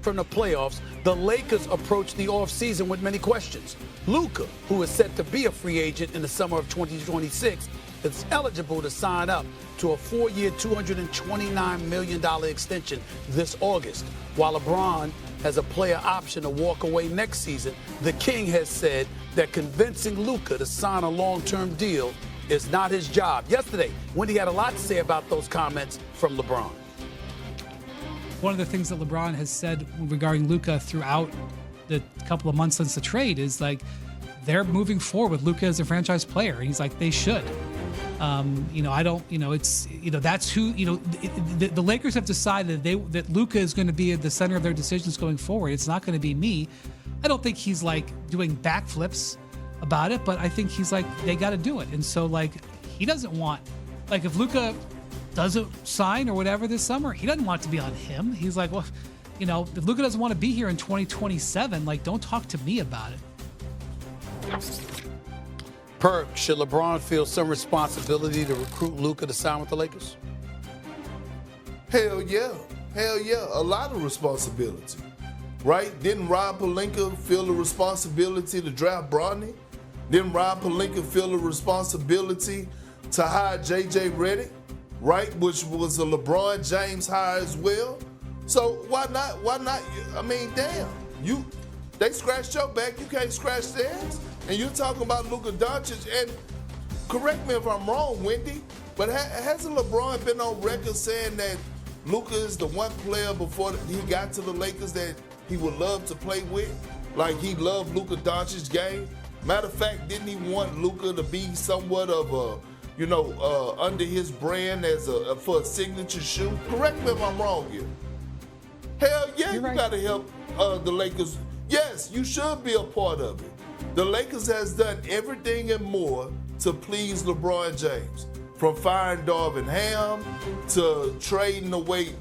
From the playoffs, the Lakers approached the offseason with many questions. Luka, who is set to be a free agent in the summer of 2026, is eligible to sign up to a 4-year, $229 million extension this August. While LeBron has a player option to walk away next season, the King has said that convincing Luka to sign a long-term deal is not his job. Yesterday, Wendy had a lot to say about those comments from LeBron. One of the things that LeBron has said regarding Luka throughout the couple of months since the trade is like they're moving forward with Luka as a franchise player. And he's like, they should. I don't, it's, that's who, the Lakers have decided that Luka is going to be at the center of their decisions going forward. It's not going to be me. I don't think he's like doing backflips about it, but I think he's like, they got to do it. And so like, he doesn't want, like if Luka doesn't sign or whatever this summer, he doesn't want it to be on him. He's like, well, if Luka doesn't want to be here in 2027, like, don't talk to me about it. Perk, should LeBron feel some responsibility to recruit Luka to sign with the Lakers? Hell yeah. A lot of responsibility, right? Didn't Rob Pelinka feel the responsibility to draft Bronny? Didn't Rob Pelinka feel the responsibility to hire J.J. Redick? Right, which was a LeBron James hire as well. So why not? I mean, damn, they scratched your back, you can't scratch theirs. And you're talking about Luka Doncic, and correct me if I'm wrong, Wendy, but hasn't LeBron been on record saying that Luka is the one player before he got to the Lakers that he would love to play with? Like he loved Luka Doncic's game. Matter of fact, didn't he want Luka to be somewhat of a under his brand as for a signature shoe? Correct me if I'm wrong here. Hell yeah, you got to help the Lakers. Yes, you should be a part of it. The Lakers has done everything and more to please LeBron James. From firing Darvin Ham to trading away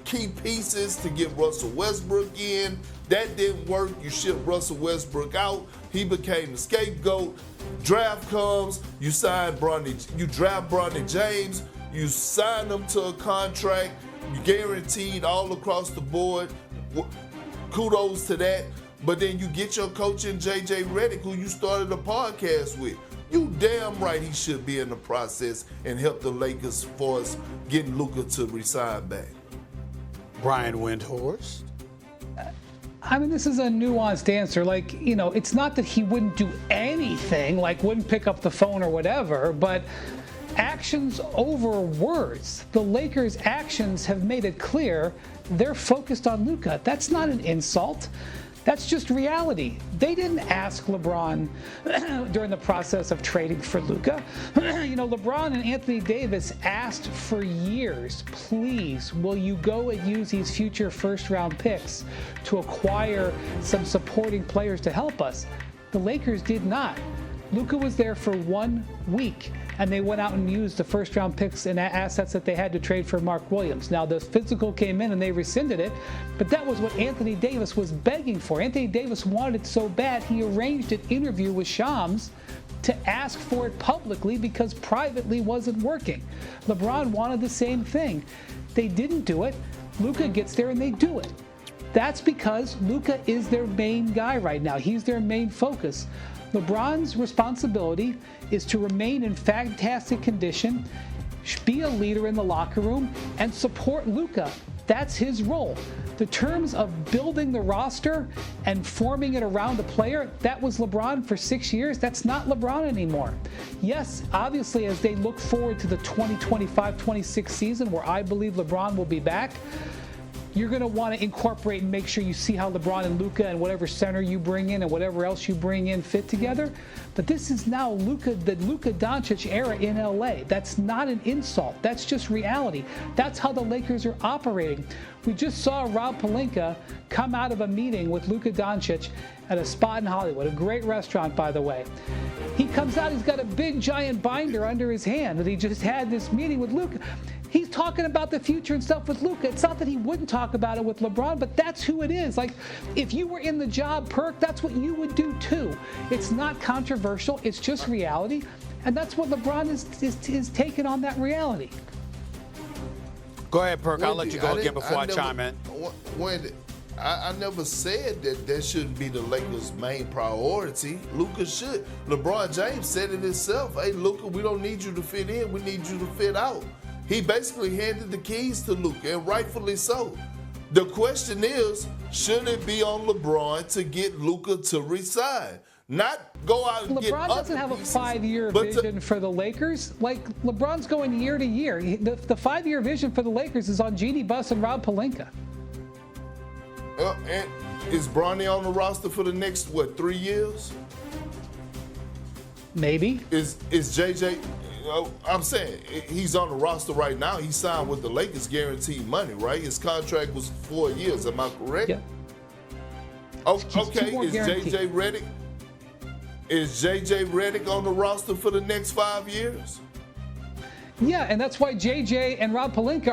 key pieces to get Russell Westbrook in. That didn't work. You shipped Russell Westbrook out. He became the scapegoat. Draft comes, you draft Bronny James, you sign him to a contract, you guaranteed all across the board. Kudos to that. But then you get your coach in J.J. Redick, who you started a podcast with. You damn right he should be in the process and help the Lakers as far as getting Luka to resign back. Brian Windhorst. I mean, this is a nuanced answer. Like, it's not that he wouldn't do anything, like wouldn't pick up the phone or whatever, but actions over words. The Lakers' actions have made it clear they're focused on Luka. That's not an insult. That's just reality. They didn't ask LeBron during the process of trading for Luka. LeBron and Anthony Davis asked for years, please, will you go and use these future first-round picks to acquire some supporting players to help us? The Lakers did not. Luka was there for 1 week, and they went out and used the first-round picks and assets that they had to trade for Mark Williams. Now, the physical came in and they rescinded it, but that was what Anthony Davis was begging for. Anthony Davis wanted it so bad, he arranged an interview with Shams to ask for it publicly because privately wasn't working. LeBron wanted the same thing. They didn't do it. Luka gets there and they do it. That's because Luka is their main guy right now. He's their main focus. LeBron's responsibility is to remain in fantastic condition, be a leader in the locker room, and support Luka. That's his role. The terms of building the roster and forming it around a player, that was LeBron for 6 years. That's not LeBron anymore. Yes, obviously, as they look forward to the 2025-26 season, where I believe LeBron will be back, you're going to want to incorporate and make sure you see how LeBron and Luka and whatever center you bring in and whatever else you bring in fit together. But this is now the Luka Doncic era in LA. That's not an insult. That's just reality. That's how the Lakers are operating. We just saw Rob Pelinka come out of a meeting with Luka Doncic at a spot in Hollywood, a great restaurant, by the way. He comes out, he's got a big giant binder under his hand that he just had this meeting with Luka. He's talking about the future and stuff with Luka. It's not that he wouldn't talk about it with LeBron, but that's who it is. Like, if you were in the job, Perk, that's what you would do too. It's not controversial. It's just reality. And that's what LeBron is taking on that reality. Go ahead, Perk. I'll let you go again before I chime in. Wendy, I never said that shouldn't be the Lakers' main priority. Luka should. LeBron James said it himself. Hey, Luka, we don't need you to fit in. We need you to fit out. He basically handed the keys to Luka, and rightfully so. The question is, should it be on LeBron to get Luka to resign? Not go out and get LeBron doesn't have a 5-year vision for the Lakers. Like, LeBron's going year to year. The 5-year vision for the Lakers is on Jeannie Buss and Rob Pelinka. And is Bronny on the roster for the next, 3 years? Maybe. Is JJ, I'm saying, he's on the roster right now. He signed with the Lakers, guaranteed money, right? His contract was 4 years. Am I correct? Yeah. Okay, is JJ Redick on the roster for the next 5 years? Yeah, and that's why JJ and Rob Pelinka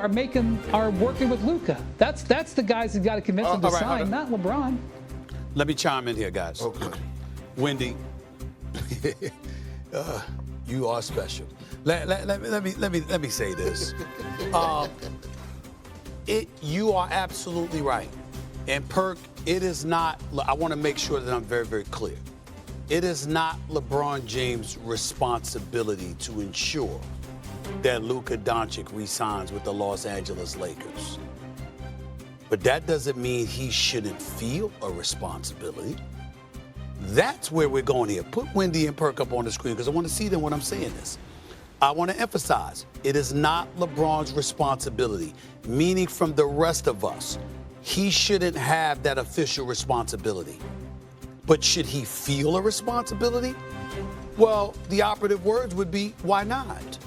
are working with Luka. That's the guys that got to convince him to sign, not LeBron. Let me chime in here, guys. Okay. Wendy, you are special. Let me say this. You are absolutely right. And Perk, it is not. I want to make sure that I'm very, very clear. It is not LeBron James' responsibility to ensure that Luka Doncic re-signs with the Los Angeles Lakers. But that doesn't mean he shouldn't feel a responsibility. That's where we're going here. Put Wendy and Perk up on the screen because I want to see them when I'm saying this. I want to emphasize, it is not LeBron's responsibility, meaning from the rest of us. He shouldn't have that official responsibility. But should he feel a responsibility? Well, the operative words would be, why not?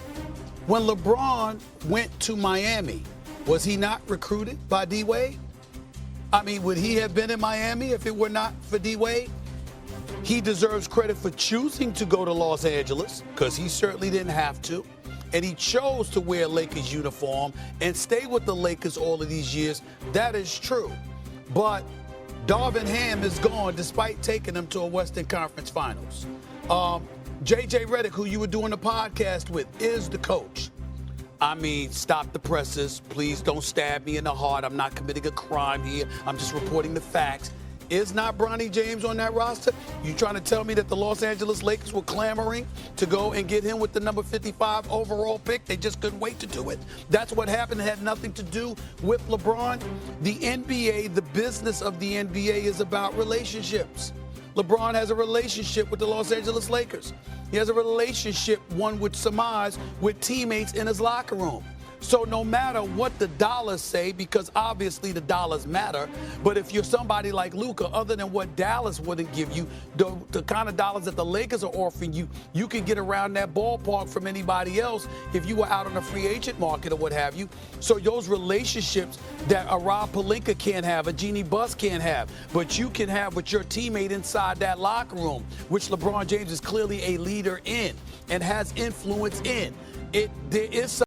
When LeBron went to Miami, was he not recruited by D-Wade? I mean, would he have been in Miami if it were not for D-Wade? He deserves credit for choosing to go to Los Angeles because he certainly didn't have to. And he chose to wear a Lakers uniform and stay with the Lakers all of these years. That is true. But Darvin Ham is gone despite taking them to a Western Conference Finals. JJ Redick, who you were doing the podcast with, is the coach. I mean, stop the presses. Please don't stab me in the heart. I'm not committing a crime here. I'm just reporting the facts. Is not Bronny James on that roster? You trying to tell me that the Los Angeles Lakers were clamoring to go and get him with the number 55 overall pick? They just couldn't wait to do it. That's what happened. It had nothing to do with LeBron. The NBA, the business of the NBA is about relationships. LeBron has a relationship with the Los Angeles Lakers. He has a relationship, one would surmise, with teammates in his locker room. So no matter what the dollars say, because obviously the dollars matter, but if you're somebody like Luka, other than what Dallas wouldn't give you, the kind of dollars that the Lakers are offering you, you can get around that ballpark from anybody else if you were out on a free agent market or what have you. So those relationships that a Rob Pelinka can't have, a Jeannie Buss can't have, but you can have with your teammate inside that locker room, which LeBron James is clearly a leader in and has influence in. There is